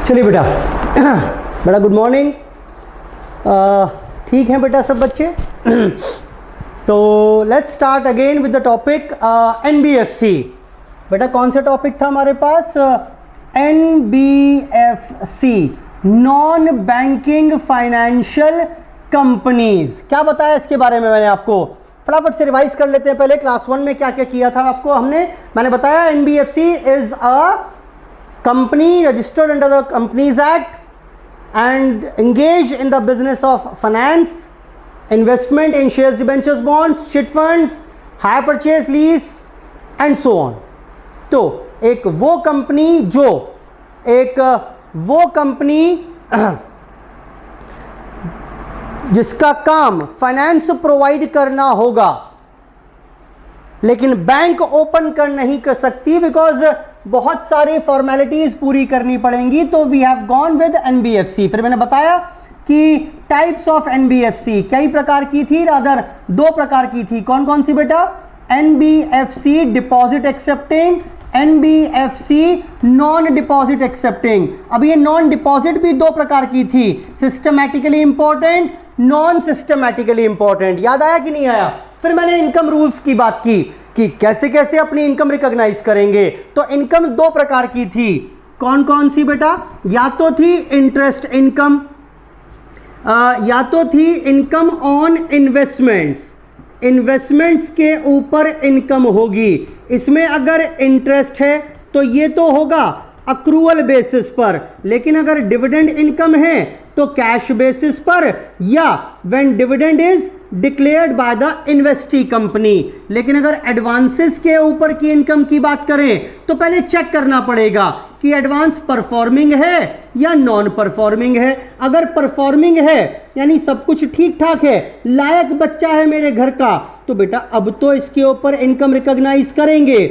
चलिए बेटा बेटा गुड मॉर्निंग। ठीक है बेटा सब बच्चे। तो let's start again with the topic NBFC. बेटा कौन सा टॉपिक था हमारे पास? NBFC, non banking financial companies. क्या बताया इसके बारे में मैंने आपको? फटाफट से रिवाइज कर लेते हैं। पहले क्लास 1 में क्या क्या किया था आपको मैंने बताया NBFC is a company registered under the Companies Act and engaged in the business of finance, investment in shares, debentures, bonds, chit funds, hire purchase, lease and so on। तो एक वो कंपनी जिसका काम फाइनेंस प्रोवाइड करना होगा लेकिन bank open नहीं कर सकती बिकॉज बहुत सारी फॉर्मेलिटीज पूरी करनी पड़ेंगी। तो we have gone with NBFC. फिर मैंने बताया कि टाइप्स ऑफ एनबीएफसी कई प्रकार की थी, रादर 2 प्रकार की थी। कौन कौन सी बेटा? NBFC deposit accepting, NBFC non deposit accepting. अब ये नॉन डिपॉजिट भी 2 प्रकार की थी, systematically important, non systematically important. याद आया कि नहीं आया? फिर मैंने इनकम रूल्स की बात की कि कैसे कैसे अपनी इनकम रिकॉग्नाइज करेंगे। तो इनकम 2 प्रकार की थी। कौन कौन सी बेटा? या तो थी इंटरेस्ट इनकम, या तो थी इनकम ऑन इन्वेस्टमेंट्स। इन्वेस्टमेंट्स के ऊपर इनकम होगी। इसमें अगर इंटरेस्ट है तो ये तो होगा अक्रूवल बेसिस पर, लेकिन अगर डिविडेंड इनकम है तो कैश बेसिस पर, या when dividend is declared by the investee company. लेकिन अगर एडवांसेस के ऊपर की इनकम की बात करें तो पहले चेक करना पड़ेगा कि एडवांस परफॉर्मिंग है या नॉन परफॉर्मिंग है। अगर परफॉर्मिंग है यानी सब कुछ ठीक ठाक है, लायक बच्चा है मेरे घर का, तो बेटा अब तो इसके ऊपर इनकम रिकॉग्नाइज करेंगे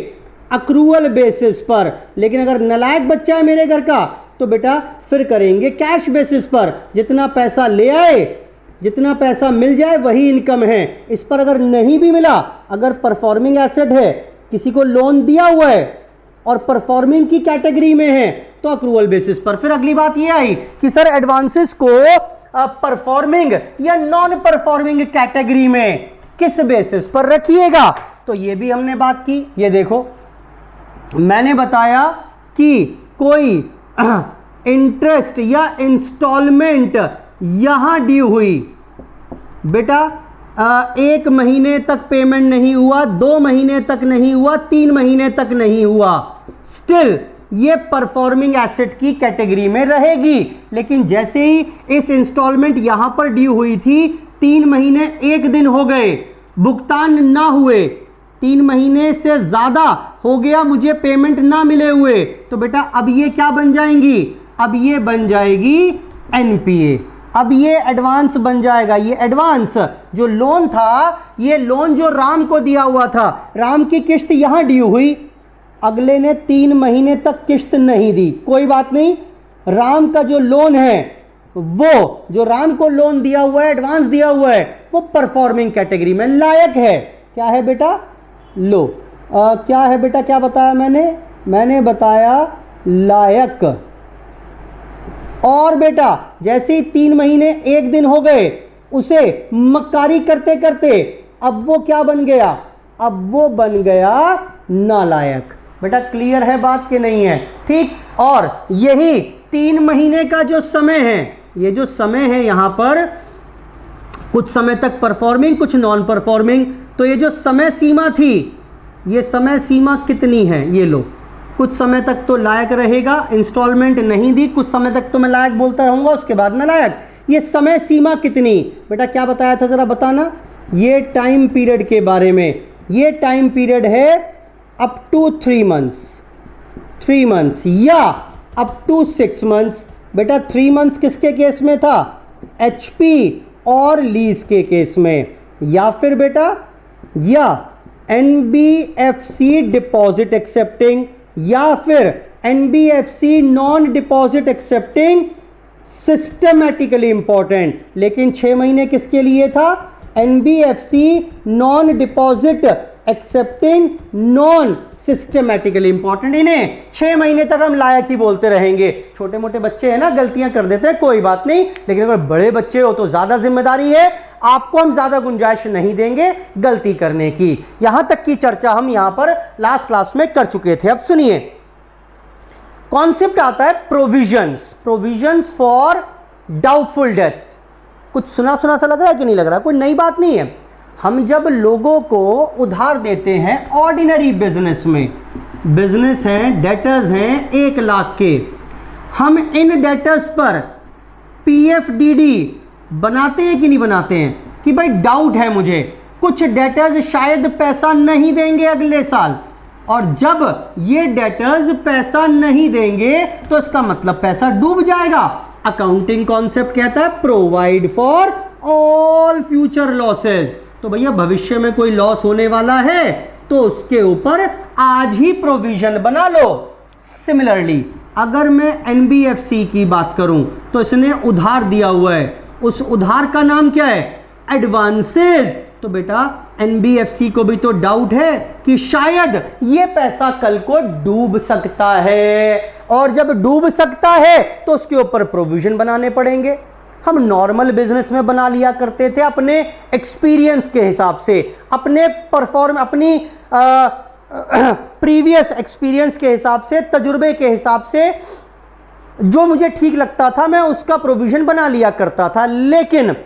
अक्रूवल बेसिस पर। लेकिन अगर नालायक बच्चा है मेरे घर का तो बेटा फिर करेंगे कैश बेसिस पर। जितना पैसा ले आए, जितना पैसा मिल जाए वही इनकम है। इस पर अगर नहीं भी मिला, अगर परफॉर्मिंग एसेट है, किसी को लोन दिया हुआ है और परफॉर्मिंग की कैटेगरी में है तो अक्रूवल बेसिस पर। फिर अगली बात ये आई कि सर एडवांसेस को परफॉर्मिंग या नॉन परफॉर्मिंग कैटेगरी में किस बेसिस पर रखिएगा, तो ये भी हमने बात की। ये देखो मैंने बताया कि कोई इंटरेस्ट या इंस्टॉलमेंट यहां ड्यू हुई, बेटा 1 महीने तक पेमेंट नहीं हुआ, 2 महीने तक नहीं हुआ, 3 महीने तक नहीं हुआ, स्टिल ये परफॉर्मिंग एसेट की कैटेगरी में रहेगी। लेकिन जैसे ही इस इंस्टॉलमेंट यहां पर ड्यू हुई थी, 3 महीने 1 दिन हो गए, भुगतान ना हुए, 3 महीने से ज्यादा हो गया मुझे पेमेंट ना मिले हुए, तो बेटा अब ये क्या बन जाएंगी? अब ये बन जाएगी एनपीए। अब ये एडवांस बन जाएगा। ये एडवांस जो लोन था, ये लोन जो राम को दिया हुआ था, राम की किस्त यहां ड्यू हुई, अगले ने 3 महीने तक किस्त नहीं दी, कोई बात नहीं। राम का जो लोन है, वो जो राम को लोन दिया हुआ है, एडवांस दिया हुआ है, वो परफॉर्मिंग कैटेगरी में लायक है। क्या है बेटा? लो क्या है बेटा? क्या बताया मैंने बताया लायक। और बेटा जैसे ही 3 महीने 1 दिन हो गए, उसे मक्कारी करते करते अब वो क्या बन गया? अब वो बन गया नालायक। बेटा क्लियर है बात कि नहीं है? ठीक। और यही 3 महीने का जो समय है, ये जो समय है यहां पर, कुछ समय तक परफॉर्मिंग, कुछ नॉन परफॉर्मिंग। तो ये जो समय सीमा थी, ये समय सीमा कितनी है? ये लो, कुछ समय तक तो लायक रहेगा, इंस्टॉलमेंट नहीं दी, कुछ समय तक तो मैं लायक बोलता रहूंगा, उसके बाद नालायक। ये समय सीमा कितनी? बेटा क्या बताया था जरा बताना। ये टाइम पीरियड के बारे में, ये टाइम पीरियड है अप टू 3 मंथ्स या अप टू 6 मंथ्स। बेटा 3 मंथ्स किसके केस में था? एचपी और लीज के केस में। या फिर बेटा या एनबीएफसी डिपॉजिट एक्सेप्टिंग, या फिर NBFC non deposit accepting systematically important. लेकिन 6 महीने किसके लिए था? NBFC non deposit accepting non systematically important. इन्हें 6 महीने तक हम लायक ही बोलते रहेंगे। छोटे मोटे बच्चे हैं ना, गलतियां कर देते हैं, कोई बात नहीं, लेकिन अगर बड़े बच्चे हो तो ज्यादा जिम्मेदारी है, आपको हम ज्यादा गुंजाइश नहीं देंगे गलती करने की। यहां तक की चर्चा हम यहां पर लास्ट क्लास में कर चुके थे। अब सुनिए, कॉन्सेप्ट आता है provisions, provisions for doubtful deaths. कुछ सुना सुना सा लग रहा है कि नहीं लग रहा? कोई नई बात नहीं है। हम जब लोगों को उधार देते हैं ऑर्डिनरी बिजनेस में, बिजनेस हैं, डेटर्स हैं 1 लाख के, हम इन डेटर्स पर पीएफडीडी बनाते हैं कि नहीं बनाते हैं? कि भाई डाउट है मुझे, कुछ डेटर्स शायद पैसा नहीं देंगे अगले साल, और जब ये डेटर्स पैसा नहीं देंगे तो इसका मतलब पैसा डूब जाएगा। अकाउंटिंग कॉन्सेप्ट कहता है provide for all future losses. तो भैया भविष्य में कोई लॉस होने वाला है तो उसके ऊपर आज ही प्रोविजन बना लो। सिमिलरली अगर मैं एनबीएफसी की बात करूं तो इसने उधार दिया हुआ है, उस उधार का नाम क्या है? एडवांसेस। तो बेटा एनबीएफसी को भी तो डाउट है कि शायद ये पैसा कल को डूब सकता है, और जब डूब सकता है तो उसके ऊपर प्रोविजन बनाने पड़ेंगे। हम नॉर्मल बिजनेस में बना लिया करते थे अपने एक्सपीरियंस के हिसाब से, अपने अपनी प्रीवियस एक्सपीरियंस के हिसाब से, तजुर्बे के हिसाब से, जो मुझे ठीक लगता था मैं उसका प्रोविजन बना लिया करता था। लेकिन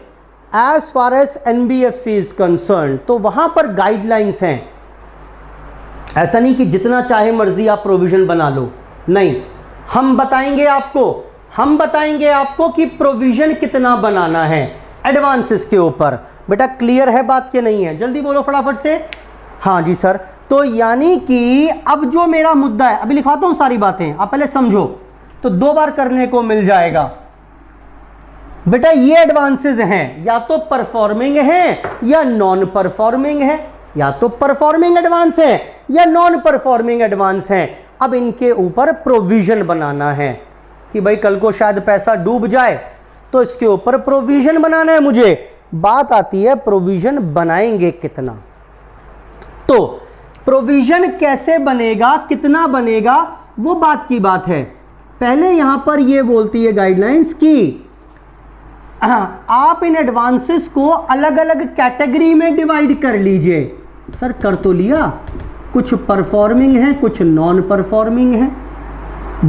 as far as NBFC is concern तो वहां पर गाइडलाइंस हैं। ऐसा नहीं कि जितना चाहे मर्जी आप प्रोविजन बना लो, नहीं, हम बताएंगे आपको कि प्रोविजन कितना बनाना है एडवांसेस के ऊपर। बेटा क्लियर है बात के नहीं है? जल्दी बोलो फटाफट से। हाँ जी सर। तो यानी कि अब जो मेरा मुद्दा है, अभी लिखवाता हूं सारी बातें, आप पहले समझो तो 2 बार करने को मिल जाएगा। बेटा ये एडवांसेस हैं, या तो परफॉर्मिंग हैं या नॉन परफॉर्मिंग है, या तो परफॉर्मिंग एडवांस है या नॉन परफॉर्मिंग एडवांस है। अब इनके ऊपर प्रोविजन बनाना है कि भाई कल को शायद पैसा डूब जाए तो इसके ऊपर प्रोविजन बनाना है मुझे। बात आती है प्रोविजन बनाएंगे कितना। तो प्रोविजन कैसे बनेगा, कितना बनेगा, वो बात की बात है। पहले यहां पर ये बोलती है गाइडलाइंस कि आप इन एडवांसेस को अलग अलग कैटेगरी में डिवाइड कर लीजिए। सर कर तो लिया, कुछ परफॉर्मिंग है, कुछ नॉन परफॉर्मिंग है।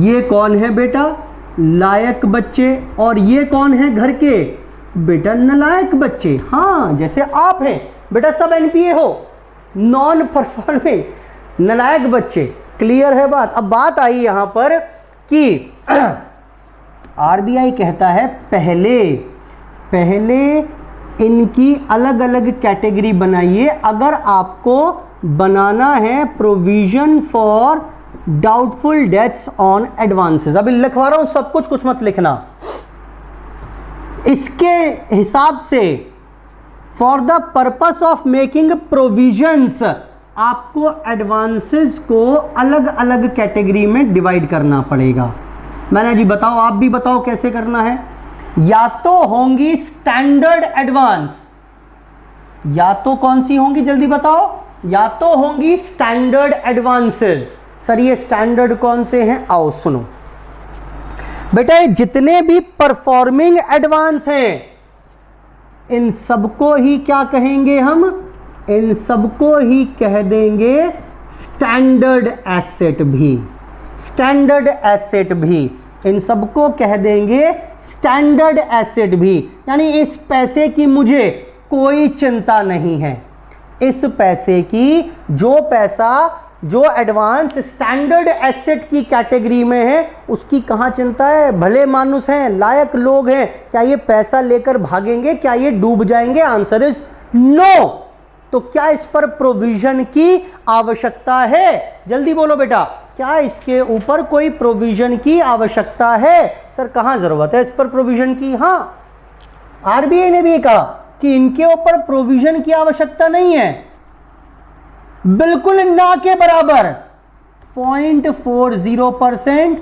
ये कौन है बेटा? लायक बच्चे। और ये कौन है घर के? बेटा नलायक बच्चे। हाँ जैसे आप हैं बेटा, सब एनपीए हो, नॉन परफॉर्मिंग नलायक बच्चे। क्लियर है बात? अब बात आई यहां पर कि आरबीआई कहता है पहले इनकी अलग अलग कैटेगरी बनाइए अगर आपको बनाना है provision for doubtful deaths on advances. अभी लिखवा रहा हूं सब कुछ मत लिखना। इसके हिसाब से for the purpose of making provisions आपको एडवांसेस को अलग अलग कैटेगरी में डिवाइड करना पड़ेगा। मैंने जी बताओ, आप भी बताओ कैसे करना है। या तो होंगी स्टैंडर्ड एडवांस, या तो कौन सी होंगी जल्दी बताओ? या तो होंगी स्टैंडर्ड एडवांसेस। सर ये स्टैंडर्ड कौन से हैं? आओ सुनो बेटा, ये जितने भी परफॉर्मिंग एडवांस हैं इन सबको ही क्या कहेंगे हम? इन सबको ही कह देंगे स्टैंडर्ड एसेट भी। स्टैंडर्ड एसेट भी, इन सबको कह देंगे स्टैंडर्ड एसेट भी। यानी इस पैसे की मुझे कोई चिंता नहीं है। इस पैसे की जो एडवांस स्टैंडर्ड एसेट की कैटेगरी में है उसकी कहां चिंता है? भले मानुस हैं, लायक लोग हैं, क्या ये पैसा लेकर भागेंगे? क्या ये डूब जाएंगे? Answer is no. तो क्या इस पर प्रोविजन की आवश्यकता है? जल्दी बोलो बेटा, क्या इसके ऊपर कोई प्रोविजन की आवश्यकता है? सर कहां जरूरत है इस पर प्रोविजन की? हां, आरबीआई ने भी कहा कि इनके ऊपर प्रोविजन की आवश्यकता नहीं है, बिल्कुल ना के बराबर 0.40%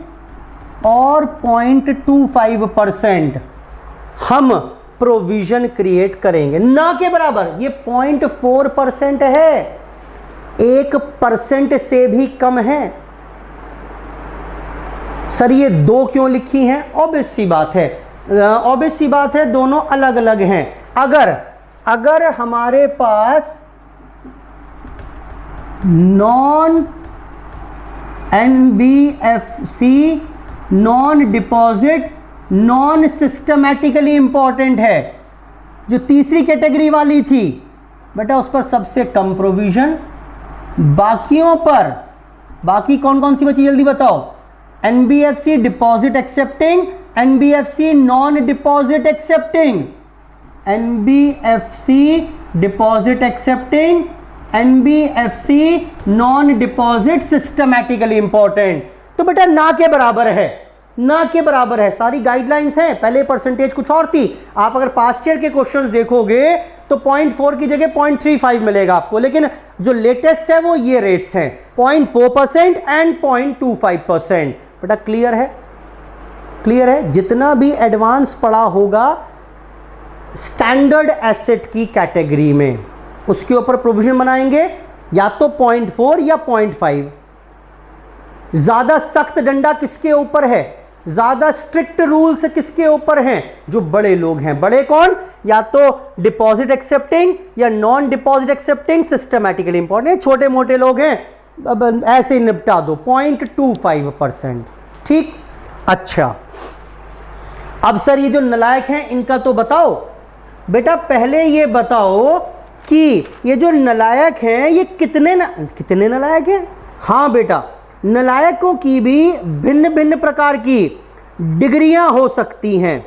और 0.25% हम प्रोविजन क्रिएट करेंगे, ना के बराबर। ये 0.4% है, 1% से भी कम है। सर ये 2 क्यों लिखी हैं? ऑब्वियस सी बात है, दोनों अलग अलग हैं। अगर हमारे पास non NBFC, non deposit, non systematically important है, जो तीसरी कैटेगरी वाली थी बेटा, उस पर सबसे कम प्रोविजन, बाकियों पर, बाकी कौन कौन सी बची जल्दी बताओ? NBFC deposit accepting, NBFC non deposit accepting, NBFC deposit accepting, NBFC non deposit systematically important. तो बेटा ना के बराबर है, सारी गाइडलाइंस हैं। पहले परसेंटेज कुछ और थी, आप अगर पास्ट ईयर के क्वेश्चंस देखोगे तो 0.4 की जगह 0.35 मिलेगा आपको, लेकिन जो लेटेस्ट है वो ये रेट्स हैं, 0.4% एंड 0.25%। बेटा क्लियर है? जितना भी एडवांस पड़ा होगा स्टैंडर्ड एसेट की कैटेगरी में, उसके ऊपर प्रोविजन बनाएंगे, या तो 0.4 या 0.5। ज्यादा सख्त डंडा किसके ऊपर है? ज्यादा स्ट्रिक्ट रूल्स किसके ऊपर हैं? जो बड़े लोग हैं। बड़े कौन? या तो डिपॉजिट एक्सेप्टिंग या non deposit accepting, systematically important. छोटे मोटे लोग हैं, अब ऐसे ही निपटा दो, 0.25%। ठीक, अच्छा अब सर ये जो नलायक हैं इनका तो बताओ। बेटा पहले ये बताओ कि ये जो नलायक हैं ये कितने नलायक हैं? हाँ बेटा, नलायकों की भी भिन्न भिन्न प्रकार की डिग्रियां हो सकती हैं।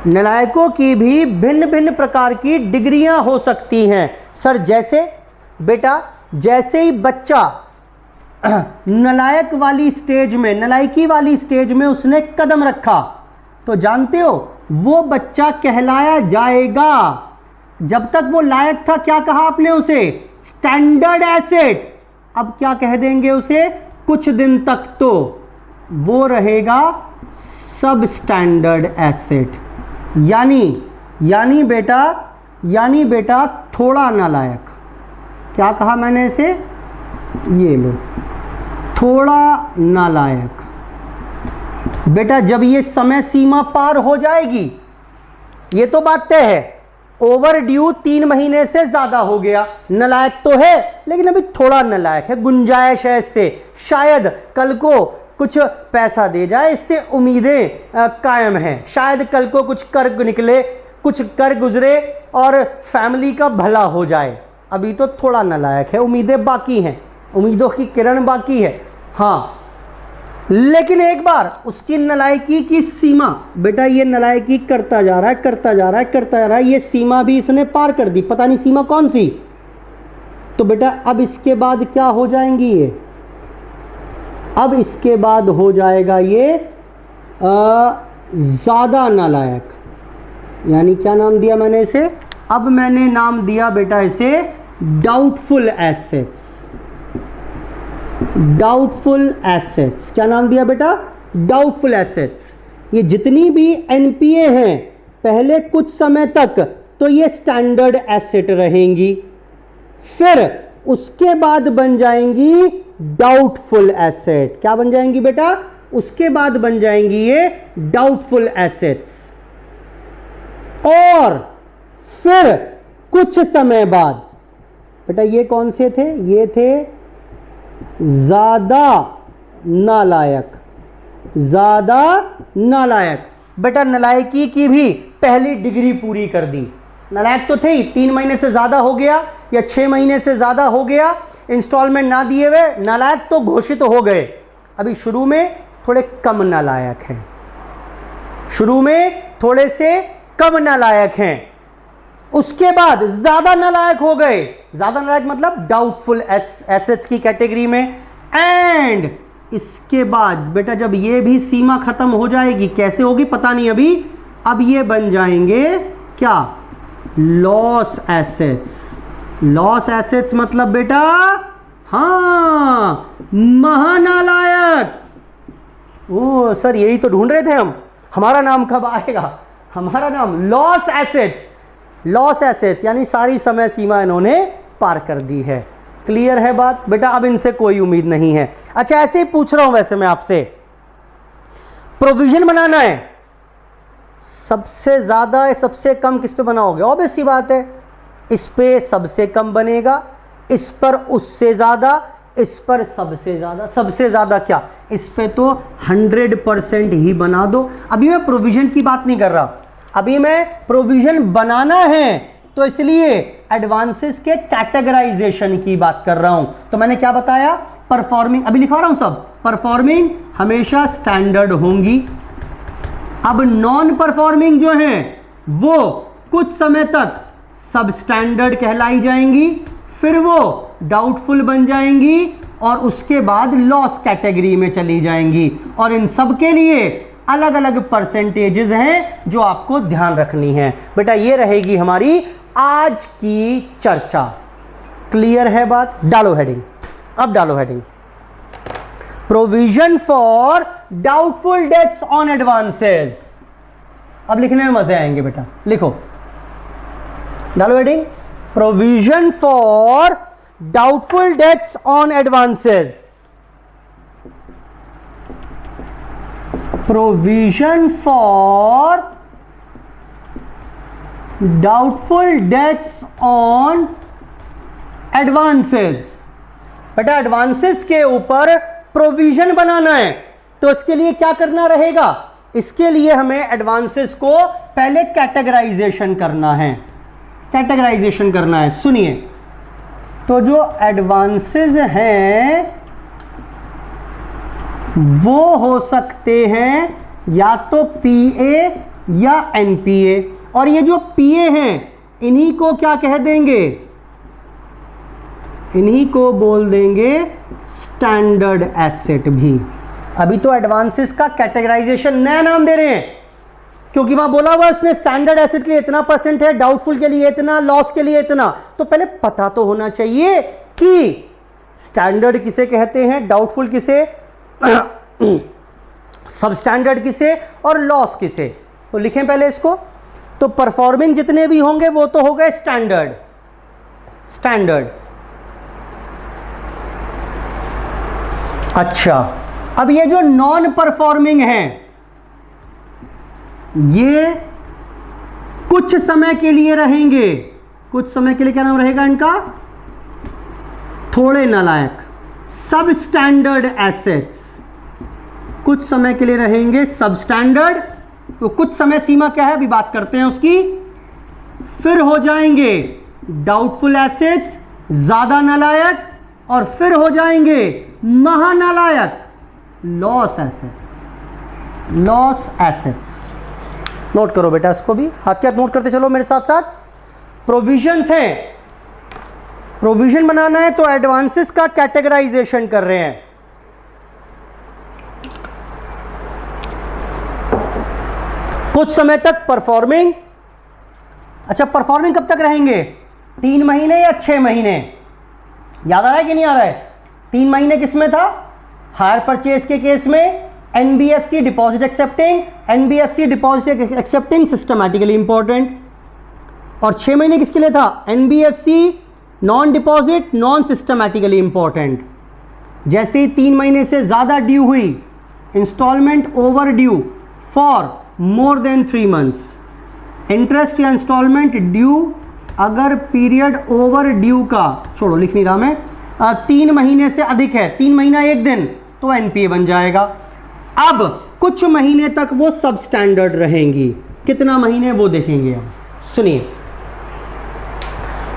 नलायकों की भी भिन्न भिन्न प्रकार की डिग्रियां हो सकती हैं। सर जैसे? बेटा जैसे ही बच्चा नलायक वाली स्टेज में, नलायकी वाली स्टेज में उसने कदम रखा, तो जानते हो वो बच्चा कहलाया जाएगा, जब तक वो लायक था क्या कहा आपने उसे? Standard asset. अब क्या कह देंगे उसे? कुछ दिन तक तो वो रहेगा सब स्टैंडर्ड एसेट, यानी बेटा थोड़ा नालायक। क्या कहा मैंने इसे? ये लो, थोड़ा नालायक। बेटा जब ये समय सीमा पार हो जाएगी, ये तो बात तय है, ओवर ड्यू 3 महीने से ज्यादा हो गया, नलायक तो है लेकिन अभी थोड़ा नलायक है, गुंजाइश है इससे, शायद कल को कुछ पैसा दे जाए, इससे उम्मीदें कायम हैं, शायद कल को कुछ कर निकले, कुछ कर गुजरे और फैमिली का भला हो जाए। अभी तो थोड़ा नालायक है, उम्मीदें बाकी हैं, उम्मीदों की किरण बाकी है। हाँ, लेकिन एक बार उसकी नालायकी की सीमा, बेटा ये नालायकी करता जा रहा है, ये सीमा भी इसने पार कर दी, पता नहीं सीमा कौन सी। तो बेटा अब इसके बाद क्या हो जाएंगी ये? अब इसके बाद हो जाएगा ये ज्यादा नालायक, यानी क्या नाम दिया मैंने इसे? अब मैंने नाम दिया बेटा इसे डाउटफुल एसेट्स। डाउटफुल एसेट्स, क्या नाम दिया बेटा? Doubtful assets. ये जितनी भी एनपीए हैं पहले कुछ समय तक तो ये स्टैंडर्ड एसेट रहेंगी, फिर उसके बाद बन जाएंगी डाउटफुल एसेट। क्या बन जाएंगी बेटा? उसके बाद बन जाएंगी ये डाउटफुल एसेट्स। और फिर कुछ समय बाद बेटा ये कौन से थे? ये थे ज्यादा नालायक। ज्यादा नालायक। बेटा नालायकी की भी पहली डिग्री पूरी कर दी। नालायक तो थे ही, 3 महीने से ज्यादा हो गया या 6 महीने से ज्यादा हो गया, इंस्टॉलमेंट ना दिए हुए, नालायक तो घोषित हो गए। अभी शुरू में थोड़े कम नालायक हैं, शुरू में थोड़े से कम नालायक हैं, उसके बाद ज्यादा नालायक हो गए। ज्यादा नालायक मतलब डाउटफुल एसेट्स की कैटेगरी में। एंड इसके बाद बेटा जब ये भी सीमा खत्म हो जाएगी, कैसे होगी पता नहीं अभी, अब ये बन जाएंगे क्या? Loss assets. लॉस एसेट्स मतलब बेटा हाँ महानालायक। ओ सर यही तो ढूंढ रहे थे हम, हमारा नाम कब आएगा? हमारा नाम लॉस एसेट्स। लॉस एसेट्स यानी सारी समय सीमा इन्होंने पार कर दी है। क्लियर है बात बेटा? अब इनसे कोई उम्मीद नहीं है। अच्छा ऐसे ही पूछ रहा हूं वैसे मैं आपसे, प्रोविजन बनाना है, सबसे ज्यादा या सबसे कम किस पे बनाओगे? ऑब्वियस सी बात है, इस पे सबसे कम बनेगा, इस पर उससे ज्यादा, इस पर सबसे ज्यादा। सबसे ज्यादा क्या? इस पे तो 100% ही बना दो। अभी मैं प्रोविजन की बात नहीं कर रहा, अभी मैं प्रोविजन बनाना है तो इसलिए एडवांसेस के कैटेगराइजेशन की बात कर रहा हूं। तो मैंने क्या बताया? परफॉर्मिंग, अभी लिखवा रहा हूं सब, परफॉर्मिंग हमेशा स्टैंडर्ड होंगी। अब नॉन परफॉर्मिंग जो हैं वो कुछ समय तक सब स्टैंडर्ड कहलाई जाएंगी, फिर वो डाउटफुल बन जाएंगी और उसके बाद लॉस कैटेगरी में चली जाएंगी। और इन सब के लिए अलग अलग परसेंटेजेस हैं जो आपको ध्यान रखनी है। बेटा ये रहेगी हमारी आज की चर्चा। क्लियर है बात? डालो हेडिंग, अब डालो heading, provision for doubtful dates on advances. अब लिखने में मजे आएंगे बेटा, लिखो, डालो heading, provision for doubtful dates on advances. Provision for doubtful dates on advances. बेटा एडवांसेस के ऊपर प्रोविजन बनाना है तो इसके लिए क्या करना रहेगा? इसके लिए हमें एडवांसेस को पहले कैटेगराइजेशन करना है, कैटेगराइजेशन करना है। सुनिए, तो जो एडवांसेस हैं वो हो सकते हैं या तो पीए या एनपीए, और ये जो पीए हैं इन्हीं को क्या कह देंगे? इन्हीं को बोल देंगे स्टैंडर्ड एसेट भी। अभी तो एडवांसेस का कैटेगराइजेशन नया नाम दे रहे हैं क्योंकि वहां बोला हुआ उसने स्टैंडर्ड एसेट के लिए इतना परसेंट है, डाउटफुल के लिए इतना, लॉस के लिए इतना। तो पहले पता तो होना चाहिए कि स्टैंडर्ड किसे कहते हैं, डाउटफुल किसे, सब स्टैंडर्ड किसे और लॉस किसे। तो लिखें पहले इसको। तो परफॉर्मिंग जितने भी होंगे वो तो हो गए स्टैंडर्ड, स्टैंडर्ड। अच्छा, अब ये जो नॉन परफॉर्मिंग हैं ये कुछ समय के लिए रहेंगे। कुछ समय के लिए क्या नाम रहेगा इनका? थोड़े नालायक, सब स्टैंडर्ड एसेट्स। कुछ समय के लिए रहेंगे सब स्टैंडर्ड। तो कुछ समय सीमा क्या है अभी बात करते हैं उसकी। फिर हो जाएंगे डाउटफुल एसेट्स, ज्यादा नालायक, और फिर हो जाएंगे महानालायक, loss assets, loss assets. Note करो बेटा इसको भी, हाथ के हाथ नोट करते चलो मेरे साथ साथ। प्रोविजंस हैं, प्रोविजन बनाना है तो एडवांसेस का कैटेगराइजेशन कर रहे हैं। कुछ समय तक परफॉर्मिंग। अच्छा, परफॉर्मिंग कब तक रहेंगे? 3 महीने या 6 महीने? याद आ रहा है कि नहीं आ रहा है? 3 महीने किसमें था? हायर परचेज के केस में NBFC deposit accepting, NBFC deposit accepting systematically important. और 6 महीने किसके लिए था? NBFC non deposit non systematically important. जैसे ही 3 महीने से ज्यादा ड्यू हुई, instalment over due for more than 3 months, interest या इंस्टॉलमेंट ड्यू अगर पीरियड ओवर ड्यू का, छोड़ो लिख नहीं रहा मैं, 3 महीने से अधिक है, 3 महीना 1 दिन, तो एनपीए बन जाएगा। अब कुछ महीने तक वो सब स्टैंडर्ड रहेंगी। कितना महीने वो देखेंगे हम। सुनिए,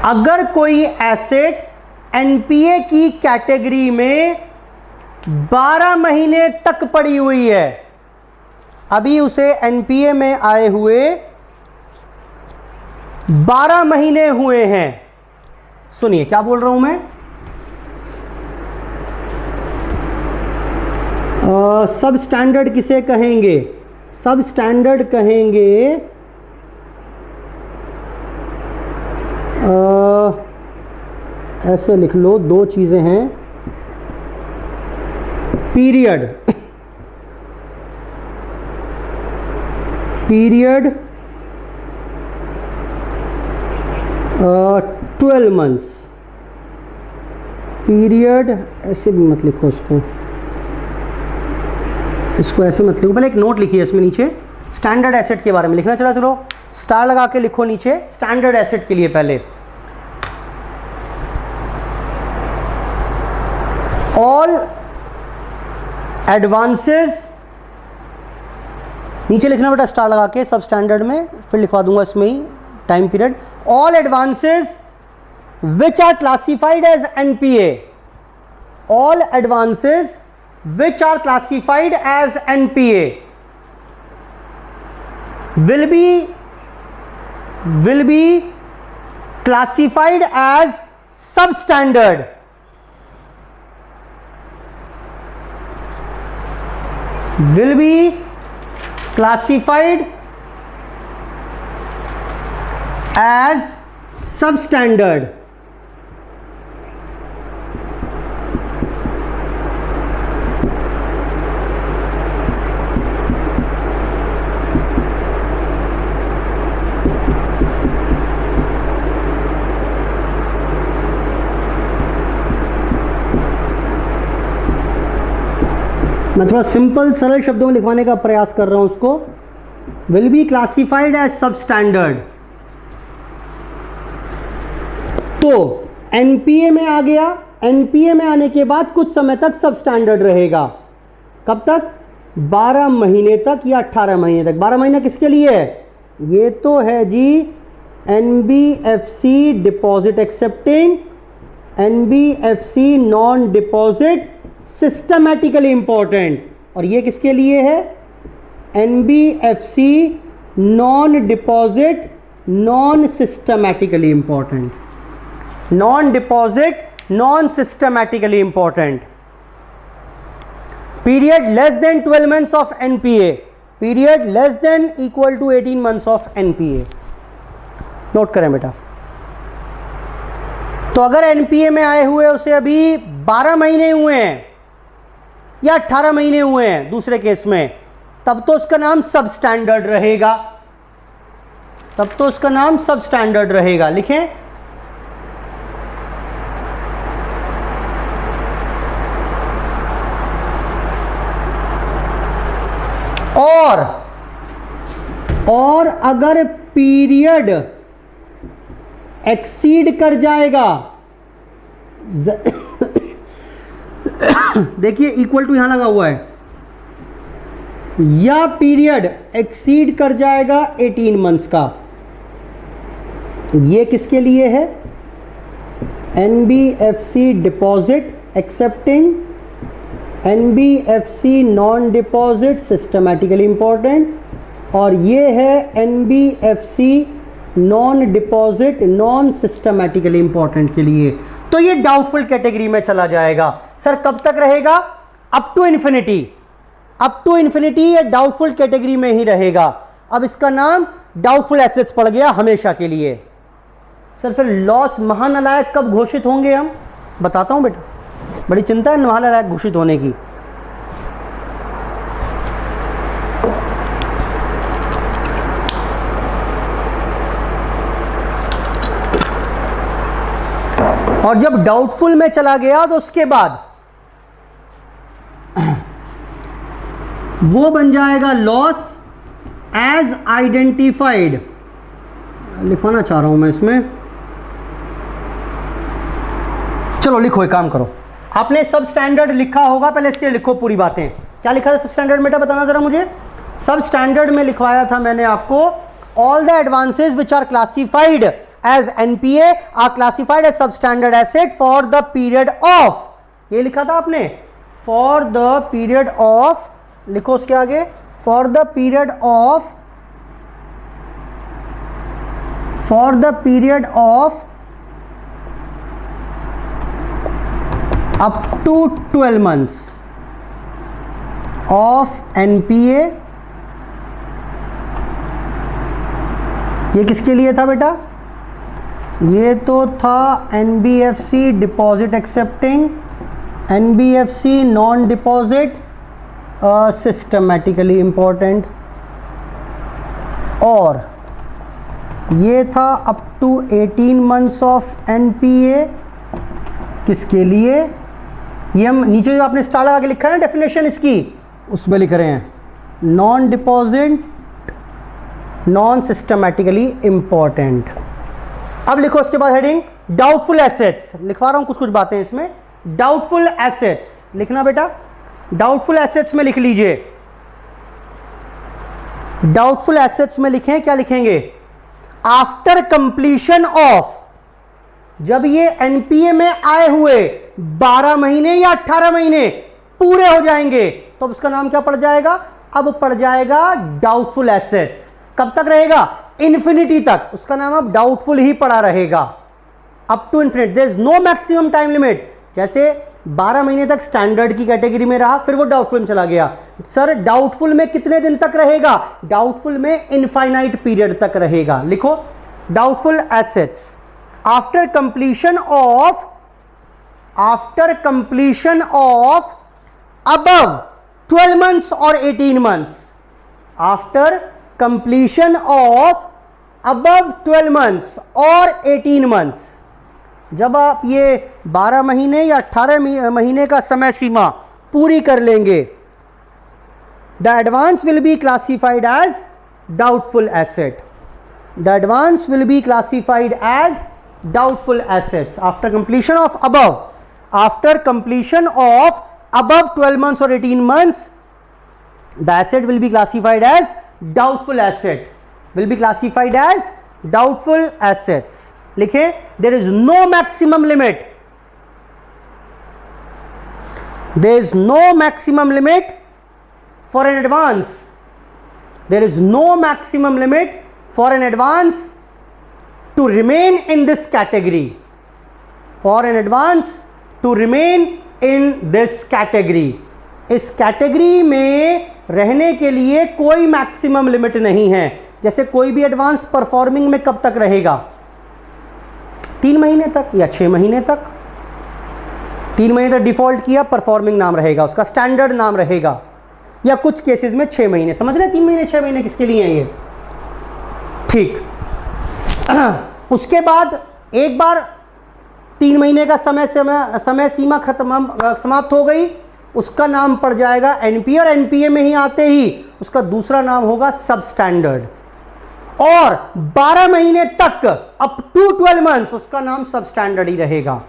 अगर कोई एसेट एनपीए की कैटेगरी में 12 महीने तक पड़ी हुई है, अभी उसे एनपीए में आए हुए 12 महीने हुए हैं। सुनिए क्या बोल रहा हूं मैं। सब स्टैंडर्ड किसे कहेंगे? सब स्टैंडर्ड कहेंगे ऐसे लिख लो, 2 चीजें हैं। पीरियड, पीरियड 12 मंथ्स, पीरियड ऐसे भी मत लिखो इसको ऐसे मत लिखो, पहले एक नोट लिखिए इसमें नीचे स्टैंडर्ड एसेट के बारे में लिखना। चलो स्टार लगा के लिखो नीचे स्टैंडर्ड एसेट के लिए पहले ऑल एडवांसेस, नीचे लिखना बेटा स्टार लगा के सब स्टैंडर्ड में, फिर लिखवा दूंगा इसमें ही time period. All advances which are classified as NPA, all advances which are classified as NPA will be classified as substandard, will be classified as substandard। मैं थोड़ा सिंपल सरल शब्दों में लिखवाने का प्रयास कर रहा हूं उसको। विल बी क्लासिफाइड एज सब स्टैंडर्ड, तो एनपीए में आ गया, एनपीए में आने के बाद कुछ समय तक सब स्टैंडर्ड रहेगा। कब तक? 12 महीने तक या 18 महीने तक। 12 महीने किसके लिए है? ये तो है जी NBFC deposit accepting, NBFC non deposit systematically important, और ये किसके लिए है? NBFC non deposit non systematically important, non deposit non systematically important. Period less than 12 months of NPA, period less than equal to 18 months of NPA. Note करें बेटा। तो अगर NPA में आए हुए उसे अभी 12 महीने हुए हैं या 18 महीने हुए हैं दूसरे केस में, तब तो उसका नाम सब स्टैंडर्ड रहेगा, तब तो उसका नाम सब स्टैंडर्ड रहेगा। लिखें और अगर पीरियड एक्सीड कर जाएगा, देखिए इक्वल टू यहां लगा हुआ है, या पीरियड एक्सीड कर जाएगा 18 months का, ये किसके लिए है? NBFC deposit accepting, NBFC non deposit systematically important, और ये है NBFC non deposit non systematically important के लिए। तो ये डाउटफुल कैटेगरी में चला जाएगा। सर कब तक रहेगा? Up to infinity, up to infinity ये डाउटफुल कैटेगरी में ही रहेगा। अब इसका नाम डाउटफुल एसेट्स पड़ गया हमेशा के लिए। सर फिर लॉस महानालायक कब घोषित होंगे? हम बताता हूं बेटा, बड़ी चिंता है महानालायक घोषित होने की। और जब डाउटफुल में चला गया तो उसके बाद वो बन जाएगा लॉस एज आइडेंटिफाइड। लिखवाना चाह रहा हूं मैं इसमें, चलो लिखो, एक काम करो, आपने सब स्टैंडर्ड लिखा होगा, पहले इसके लिखो पूरी बातें। क्या लिखा था सब स्टैंडर्ड बेटा, बताना जरा मुझे। सब स्टैंडर्ड में लिखवाया था मैंने आपको, all the advances which are classified as NPA are classified as substandard asset for the period of, ये लिखा था आपने, for the period of, लिखो उसके आगे, for the period of, for the period of up to 12 months of NPA। ये किसके लिए था बेटा? ये तो था NBFC deposit accepting, NBFC non deposit systematically important, और ये था up to 18 months of NPA किसके लिए? ये हम नीचे जो आपने स्टार लगा के लिखा है ना डेफिनेशन इसकी, उसमें लिख रहे हैं non deposit non systematically important. अब लिखो उसके बाद हेडिंग डाउटफुल एसेट्स, लिखवा रहा हूं कुछ कुछ बातें इसमें। डाउटफुल एसेट्स लिखना बेटा, डाउटफुल एसेट्स में लिख लीजिए। डाउटफुल एसेट्स में लिखें, क्या लिखेंगे? आफ्टर कंप्लीशन ऑफ, जब ये एनपीए में आए हुए 12 महीने या 18 महीने पूरे हो जाएंगे तो उसका नाम क्या पड़ जाएगा? अब पड़ जाएगा डाउटफुल एसेट्स। कब तक रहेगा? इन्फिनिटी तक, उसका नाम अब डाउटफुल ही पड़ा रहेगा, up to infinity. There is no maximum time limit. जैसे 12 महीने तक स्टैंडर्ड की कैटेगरी में रहा, फिर वो डाउटफुल में चला गया। सर डाउटफुल में कितने दिन तक रहेगा? डाउटफुल में इनफाइनाइट पीरियड तक रहेगा। लिखो doubtful assets after completion of above 12 months or 18 months, after completion of above 12 months or 18 months, जब आप ये 12 महीने या 18 महीने का समय सीमा पूरी कर लेंगे, the advance will be classified as doubtful asset. The advance will be classified as doubtful assets after completion of above 12 months or 18 months. The asset will be classified as doubtful asset, will be classified as doubtful assets. लिखे there is no maximum limit, there is no maximum limit for an advance, there is no maximum limit for an advance to remain in this category, for an advance to remain in this category. इस category में रहने के लिए कोई maximum limit नहीं है। जैसे कोई भी एडवांस परफॉर्मिंग में कब तक रहेगा? 3 महीने तक या 6 महीने तक। 3 महीने तक डिफॉल्ट किया, परफॉर्मिंग नाम रहेगा, उसका स्टैंडर्ड नाम रहेगा, या कुछ केसेस में 6 महीने। समझ रहे? 3 महीने 6 महीने किसके लिए हैं ये? ठीक। उसके बाद एक बार 3 महीने का समय सीमा समाप्त हो गई, उसका नाम पड़ जाएगा एनपीए, और एनपीए में ही आते ही उसका दूसरा नाम होगा सब स्टैंडर्ड। और 12 महीने तक अप टू 12 मंथ्स उसका नाम सब स्टैंडर्ड ही रहेगा।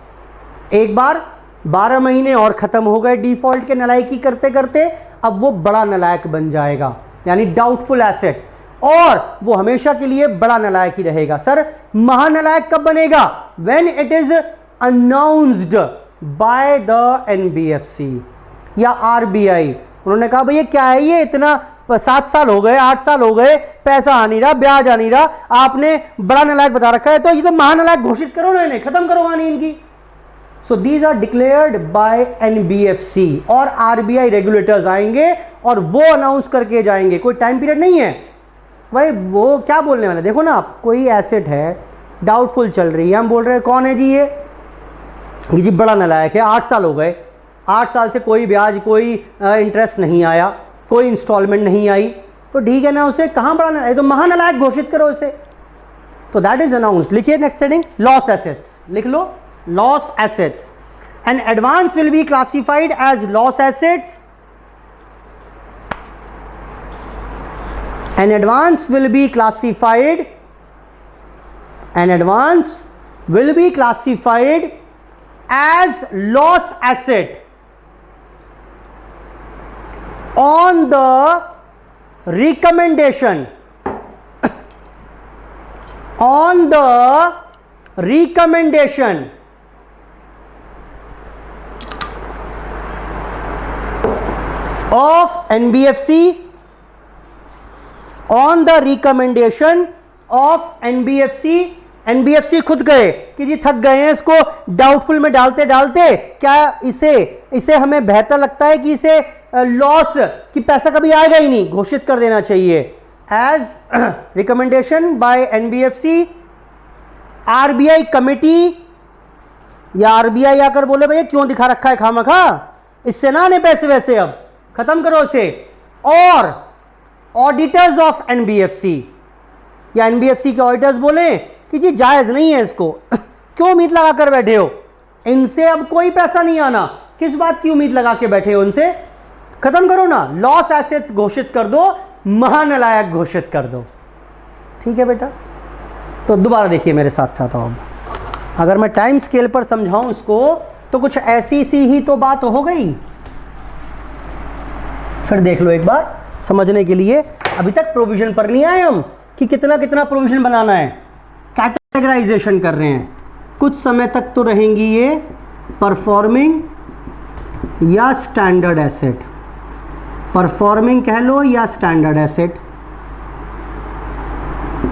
एक बार 12 महीने और खत्म हो गए डिफॉल्ट के नलायकी करते करते, अब वो बड़ा नलायक बन जाएगा, यानी डाउटफुल एसेट, और वो हमेशा के लिए बड़ा नलायक ही रहेगा। सर महानलायक कब बनेगा? When it is announced by the NBFC या आरबीआई। उन्होंने कहा भैया क्या है ये, इतना 7 साल हो गए, 8 साल हो गए, पैसा आ नहीं रहा, ब्याज आ नहीं रहा, आपने बड़ा नलायक बता रखा है, तो ये तो महानलायक घोषित करो ना, इन्हें खत्म करो कहानी इनकी। So these are declared by NBFC, और आरबीआई रेगुलेटर्स आएंगे और वो अनाउंस करके जाएंगे। कोई टाइम पीरियड नहीं है भाई, वो क्या बोलने वाले। देखो ना आप, कोई एसेट है डाउटफुल चल रही है, हम बोल रहे हैं कौन है जी ये जी बड़ा नलायक है, 8 साल हो गए, 8 साल से कोई ब्याज कोई इंटरेस्ट नहीं आया, कोई इंस्टॉलमेंट नहीं आई, तो ठीक है ना, उसे कहाँ बड़ा नलायक, तो महानलायक घोषित करो उसे। तो दैट इज अनाउंस्ड। लिखिए नेक्स्ट हेडिंग लॉस एसेट्स, लिख लो loss assets. An advance will be classified as loss assets, an advance will be classified as loss asset on the recommendation of NBFC, on the recommendation of NBFC. NBFC खुद गए कि जी थक गए हैं इसको doubtful में डालते डालते, क्या इसे हमें बेहतर लगता है कि इसे लॉस कि पैसा कभी आएगा ही नहीं, घोषित कर देना चाहिए as recommendation by NBFC. RBI committee या आरबीआई आकर बोले भैया क्यों दिखा रखा है खामखा, इससे ना आने पैसे वैसे, अब खत्म करो इसे। और ऑडिटर्स ऑफ एनबीएफसी या एनबीएफसी के ऑडिटर्स बोले कि जी जायज नहीं है इसको, क्यों उम्मीद लगा कर बैठे हो, इनसे अब कोई पैसा नहीं आना, किस बात की उम्मीद लगा के बैठे हो उनसे? खत्म करो ना, लॉस एसेट्स घोषित कर दो, महानालायक घोषित कर दो। ठीक है बेटा, तो दोबारा देखिए मेरे साथ साथ आओ। अगर मैं टाइम स्केल पर समझाऊं इसको तो कुछ ऐसी सी ही तो बात हो गई। फिर देख लो एक बार समझने के लिए। अभी तक प्रोविजन पर नहीं आए हम कि कितना कितना प्रोविजन बनाना है, कैटेगराइजेशन कर रहे हैं। कुछ समय तक तो रहेंगी ये परफॉर्मिंग या स्टैंडर्ड एसेट, परफॉर्मिंग कह लो या स्टैंडर्ड एसेट।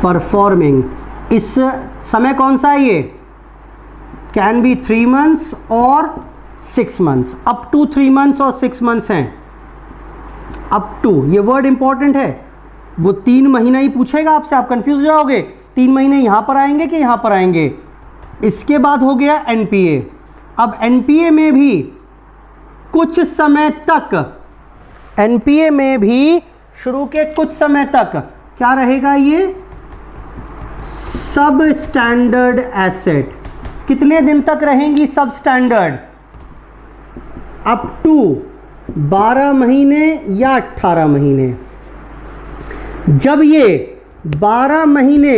परफॉर्मिंग, इस समय कौन सा है ये? कैन बी 3 months और 6 months, अप टू 3 months और 6 months हैं। अप टू, ये वर्ड इंपॉर्टेंट है, वो 3 महीना ही पूछेगा आपसे, आप कंफ्यूज हो जाओगे 3 महीने यहां पर आएंगे कि यहां पर आएंगे। इसके बाद हो गया एनपीए। अब एनपीए में भी कुछ समय तक, एनपीए में भी शुरू के कुछ समय तक क्या रहेगा? ये सब स्टैंडर्ड एसेट। कितने दिन तक रहेंगी सब स्टैंडर्ड? अप टू 12 महीने या 18 महीने। जब ये 12 महीने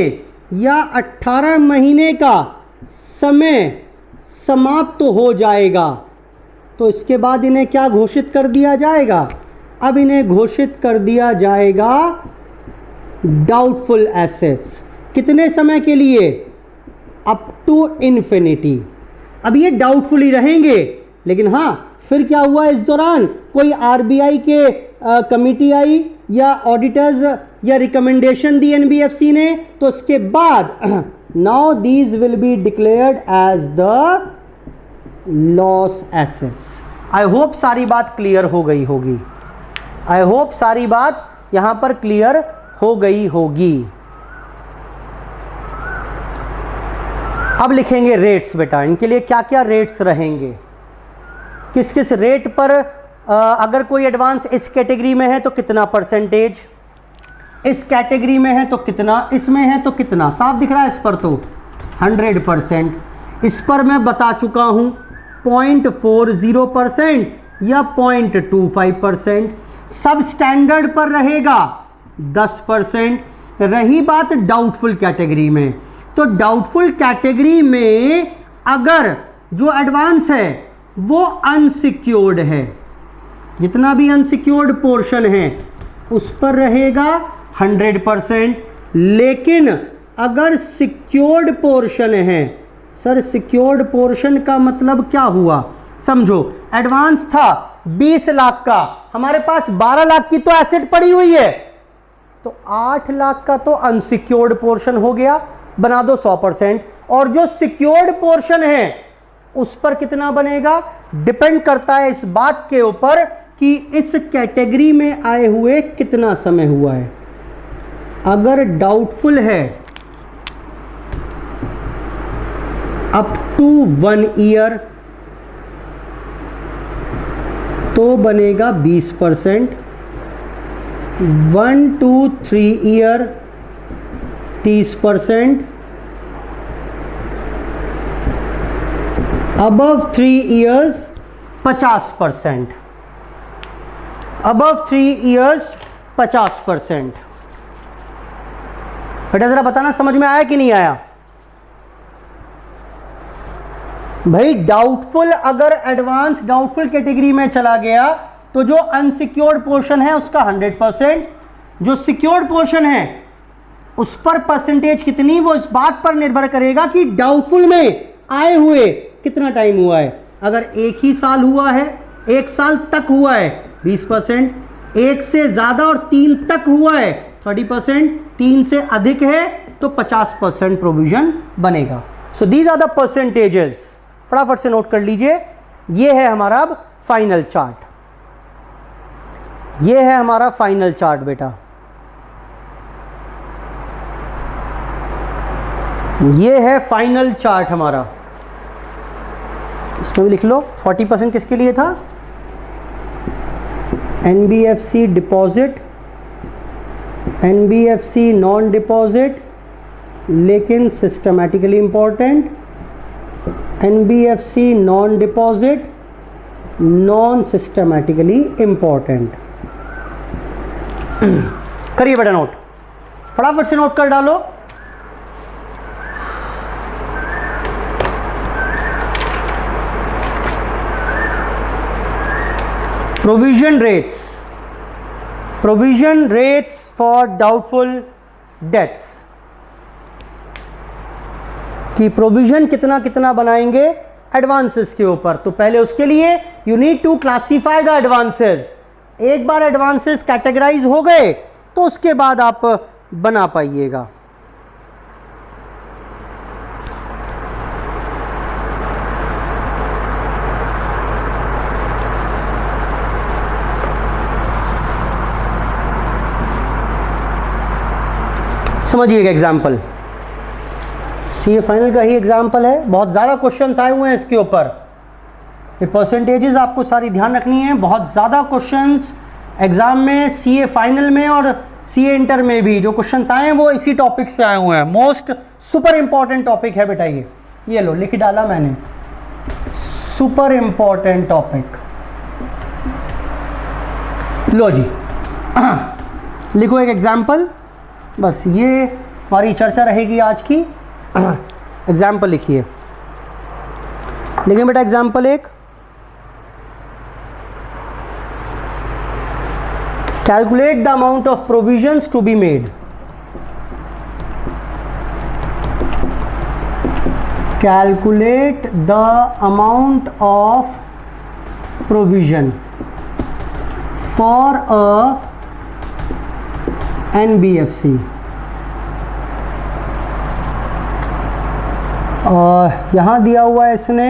या 18 महीने का समय समाप्त हो जाएगा तो इसके बाद इन्हें क्या घोषित कर दिया जाएगा? अब इन्हें घोषित कर दिया जाएगा डाउटफुल एसेट्स। कितने समय के लिए? Up to infinity. अब ये डाउटफुल ही रहेंगे, लेकिन हाँ फिर क्या हुआ इस दौरान? कोई आरबीआई के कमिटी आई या ऑडिटर्स या रिकमेंडेशन दी एनबीएफसी ने, तो उसके बाद now these will be declared as the loss assets. I hope सारी बात क्लियर हो गई होगी। आई होप सारी बात यहां पर क्लियर हो गई होगी। अब लिखेंगे रेट्स बेटा। इनके लिए क्या क्या रेट्स रहेंगे, किस किस रेट पर अगर कोई एडवांस इस कैटेगरी में है तो कितना परसेंटेज, इस कैटेगरी में है तो कितना, इसमें है तो कितना। साफ दिख रहा है इस पर तो 100%। इस पर मैं बता चुका हूं 0.40% या 0.25%। सब स्टैंडर्ड पर रहेगा 10%। रही बात डाउटफुल कैटेगरी में, तो डाउटफुल कैटेगरी में अगर जो एडवांस है वो अनसिक्योर्ड है, जितना भी अनसिक्योर्ड पोर्शन है उस पर रहेगा 100%। लेकिन अगर सिक्योर्ड पोर्शन है, सर सिक्योर्ड पोर्शन का मतलब क्या हुआ? समझो एडवांस था 20 लाख का, हमारे पास 12 लाख की तो एसेट पड़ी हुई है, तो 8 लाख का तो अनसिक्योर्ड पोर्शन हो गया, बना दो 100%। और जो सिक्योर्ड पोर्शन है उस पर कितना बनेगा? डिपेंड करता है इस बात के ऊपर कि इस कैटेगरी में आए हुए कितना समय हुआ है। अगर डाउटफुल है अप टू 1 ईयर तो बनेगा 20%, 1 to 3 year 30%, above 3 years 50%, above 3 years 50%। बेटा जरा बताना समझ में आया कि नहीं आया? भाई डाउटफुल, अगर एडवांस डाउटफुल कैटेगरी में चला गया तो जो अनसिक्योर्ड पोर्शन है उसका 100%, जो सिक्योर्ड पोर्शन है उस पर परसेंटेज कितनी, वो इस बात पर निर्भर करेगा कि डाउटफुल में आए हुए कितना टाइम हुआ है। अगर 1 ही साल हुआ है, 1 साल तक हुआ है 20%, 1 से ज्यादा और 3 तक हुआ है 30%, 3 से अधिक है तो 50% प्रोविजन बनेगा। So these are the percentages. फटाफट से नोट कर लीजिए। ये है हमारा अब फाइनल चार्ट, ये है हमारा फाइनल चार्ट बेटा। ये है फाइनल चार्ट हमारा। इसमें भी लिख लो 40% किसके लिए था? NBFC deposit, NBFC non deposit लेकिन systematically important, NBFC non deposit, non systematically important. करिए बेटा नोट, फटाफट से नोट कर डालो। Provision rates for doubtful debts कि प्रोविजन कितना कितना बनाएंगे एडवांसेस के ऊपर। तो पहले उसके लिए you need to classify the advances. एक बार एडवांसेस कैटेगराइज हो गए तो उसके बाद आप बना पाइएगा। समझिएगा एग्जाम्पल, सीए फाइनल का ही एग्जाम्पल है, बहुत ज़्यादा क्वेश्चंस आए हुए हैं इसके ऊपर। ये परसेंटेजेस आपको सारी ध्यान रखनी है, बहुत ज़्यादा क्वेश्चंस एग्जाम में, सीए फाइनल में और सीए इंटर में भी जो क्वेश्चंस आए हैं वो इसी टॉपिक से आए हुए हैं। मोस्ट सुपर इंपॉर्टेंट टॉपिक है बेटा ये लो लिख डाला मैंने, सुपर इंपॉर्टेंट टॉपिक। लो जी लिखो एक एग्जाम्पल, बस ये हमारी चर्चा रहेगी आज की। एग्जाम्पल लिखिए, लिखिए बेटा एग्जाम्पल एक, calculate the amount of provisions to be made. Calculate the amount of provision for a NBFC। यहाँ दिया हुआ है इसने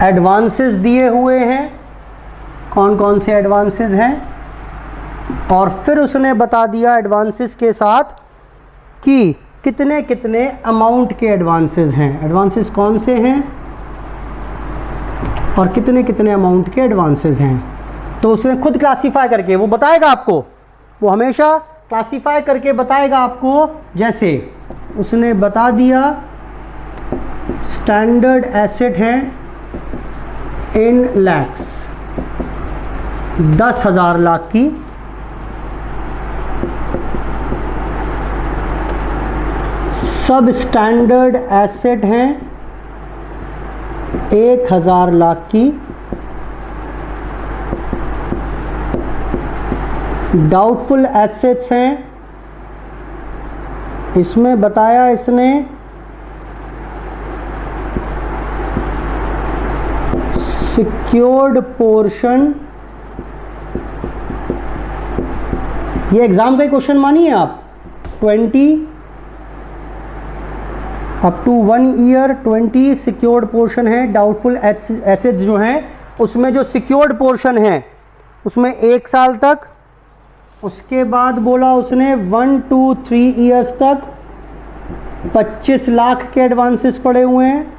एडवांसेस दिए हुए हैं, कौन कौन से एडवांसेस हैं, और फिर उसने बता दिया एडवांसेस के साथ कि कितने कितने अमाउंट के एडवांसेस हैं, एडवांसेस कौन से हैं और कितने कितने अमाउंट के एडवांसेस हैं। तो उसने खुद क्लासीफाई करके वो बताएगा आपको, वो हमेशा क्लासीफाई करके बताएगा आपको। जैसे उसने बता दिया स्टैंडर्ड एसेट है इन लैक्स, 10,000 लाख की, सब स्टैंडर्ड एसेट हैं 1,000 लाख की, डाउटफुल एसेट्स हैं, इसमें बताया इसने सिक्योर्ड पोर्शन। ये एग्जाम का ही क्वेश्चन मानिए आप, 20 up to 1 year 20 secured portion है। डाउटफुल एसेट्स जो हैं उसमें जो सिक्योर्ड पोर्शन है उसमें 1 साल तक, उसके बाद बोला उसने 1 to 3 ईयर्स तक 25 लाख के एडवांसेस पड़े हुए हैं,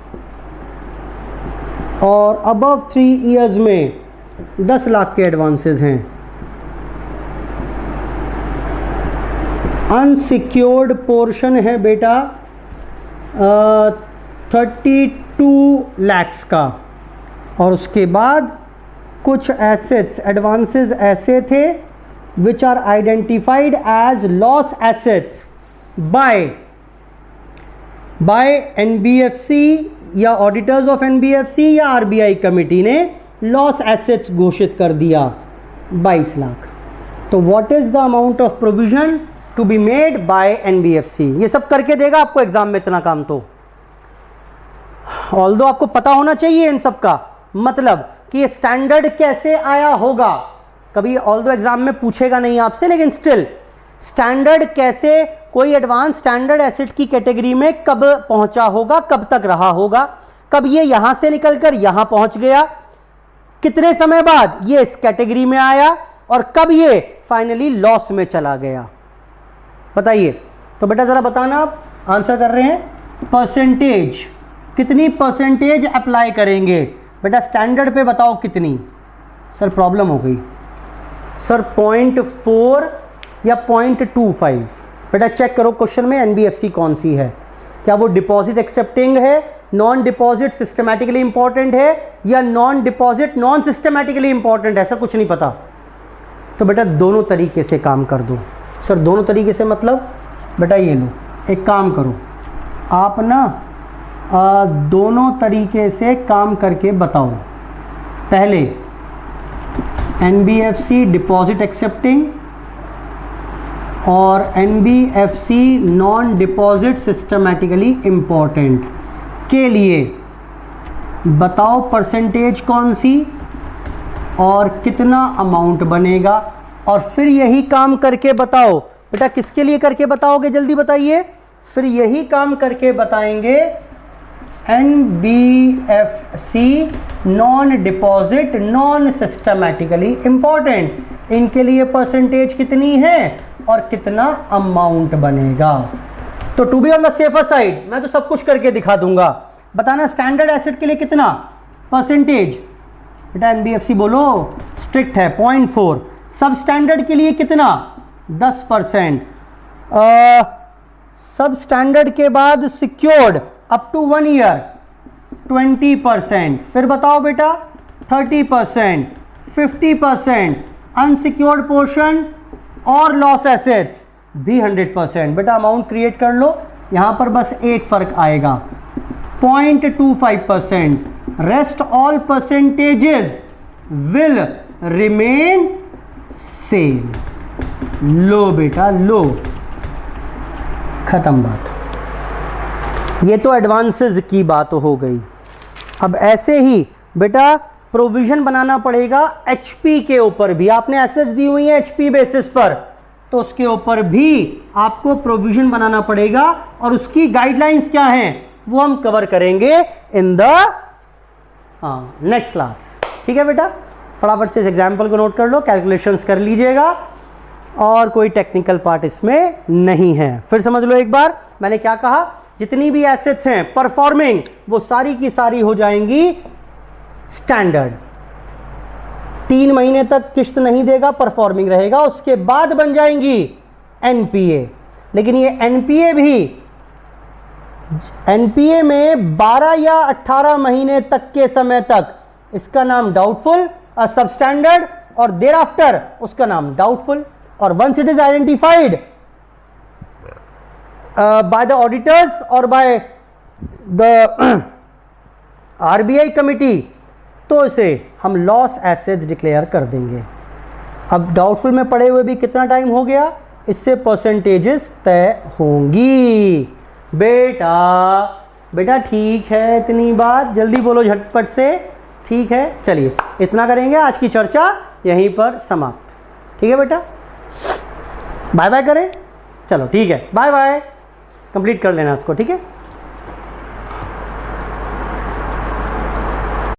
और अबव 3 ईयर्स में 10 लाख के एडवांसेस हैं। अनसिक्योर्ड पोर्शन है बेटा 32 लैक्स का, और उसके बाद कुछ एसेट्स एडवांसेस ऐसे थे which are identified as loss assets by NBFC या ऑडिटर्स ऑफ NBFC या RBI कमेटी ने लॉस एसेट्स घोषित कर दिया 22 लाख। तो what is the amount of provision to be made by NBFC, ये सब करके देगा आपको एग्जाम में इतना काम। तो ऑल्दो आपको पता होना चाहिए इन सब का मतलब कि ये स्टैंडर्ड कैसे आया होगा, कभी ऑल्दो एग्जाम में पूछेगा नहीं आपसे, लेकिन स्टिल स्टैंडर्ड कैसे, कोई एडवांस स्टैंडर्ड एसेट की कैटेगरी में कब पहुंचा होगा, कब तक रहा होगा, कब ये यहां से निकलकर यहां पहुंच गया, कितने समय बाद ये इस कैटेगरी में आया, और कब ये फाइनली लॉस में चला गया, बताइए। तो बेटा जरा बताना, आप आंसर कर रहे हैं परसेंटेज, कितनी परसेंटेज अप्लाई करेंगे बेटा स्टैंडर्ड पे, बताओ कितनी। सर प्रॉब्लम हो गई सर, 0.4 या 0.25। बेटा चेक करो क्वेश्चन में NBFC कौन सी है, क्या वो डिपॉजिट एक्सेप्टिंग है, नॉन डिपॉजिट सिस्टमैटिकली इंपॉर्टेंट है, या non deposit non systematically important है, ऐसा कुछ नहीं पता। तो बेटा दोनों तरीके से काम कर दो। सर दोनों तरीके से मतलब? बेटा ये लो, एक काम करो आप ना, दोनों तरीके से काम करके बताओ। पहले NBFC डिपॉजिट एक्सेप्टिंग और NBFC non deposit systematically important के लिए बताओ परसेंटेज कौन सी और कितना अमाउंट बनेगा, और फिर यही काम करके बताओ। बेटा किसके लिए करके बताओगे, जल्दी बताइए। फिर यही काम करके बताएंगे NBFC non deposit non systematically important, इनके लिए परसेंटेज कितनी है और कितना अमाउंट बनेगा। तो to be on the safer side मैं तो सब कुछ करके दिखा दूंगा। बताना स्टैंडर्ड एसेट के लिए कितना परसेंटेज। बेटा NBFC बोलो स्ट्रिक्ट है 0.4, सब स्टैंडर्ड के लिए कितना 10%, सब स्टैंडर्ड के बाद सिक्योर्ड अप टू 1 ईयर 20%, फिर बताओ बेटा 30%, 50%, अनसिक्योर्ड पोर्शन और लॉस एसेट्स भी 100%। बेटा अमाउंट क्रिएट कर लो, यहां पर बस एक फर्क आएगा 0.25%, rest all percentages will remain same. लो बेटा लो, खत्म बात। ये तो एडवांसेस की बात हो गई। अब ऐसे ही बेटा प्रोविजन बनाना पड़ेगा HP के ऊपर भी। आपने एसेट्स दी हुई है HP बेसिस पर, तो उसके ऊपर भी आपको प्रोविजन बनाना पड़ेगा, और उसकी गाइडलाइंस क्या हैं वो हम कवर करेंगे इन द नेक्स्ट क्लास। ठीक है बेटा, फटाफट से इस एग्जाम्पल को नोट कर लो, कैलकुलेशंस कर लीजिएगा, और कोई टेक्निकल पार्ट इसमें नहीं है। फिर समझ लो एक बार मैंने क्या कहा, जितनी भी एसेट्स हैं परफॉर्मिंग वो सारी की सारी हो जाएंगी स्टैंडर्ड। 3 महीने तक किस्त नहीं देगा, परफॉर्मिंग रहेगा, उसके बाद बन जाएंगी NPA। लेकिन ये NPA में 12 या 18 महीने तक के समय तक इसका नाम डाउटफुल, सबस्टैंडर्ड, और देर आफ्टर उसका नाम डाउटफुल। और once it is identified by the auditors or by the RBI committee, तो इसे हम लॉस एसेट्स डिक्लेयर कर देंगे। अब डाउटफुल में पड़े हुए भी कितना टाइम हो गया, इससे परसेंटेजेस तय होंगी। बेटा ठीक है, इतनी बात जल्दी बोलो झटपट से। ठीक है, चलिए इतना करेंगे, आज की चर्चा यहीं पर समाप्त। ठीक है बेटा, बाय बाय करें। चलो ठीक है, बाय बाय। कंप्लीट कर लेना इसको, ठीक है।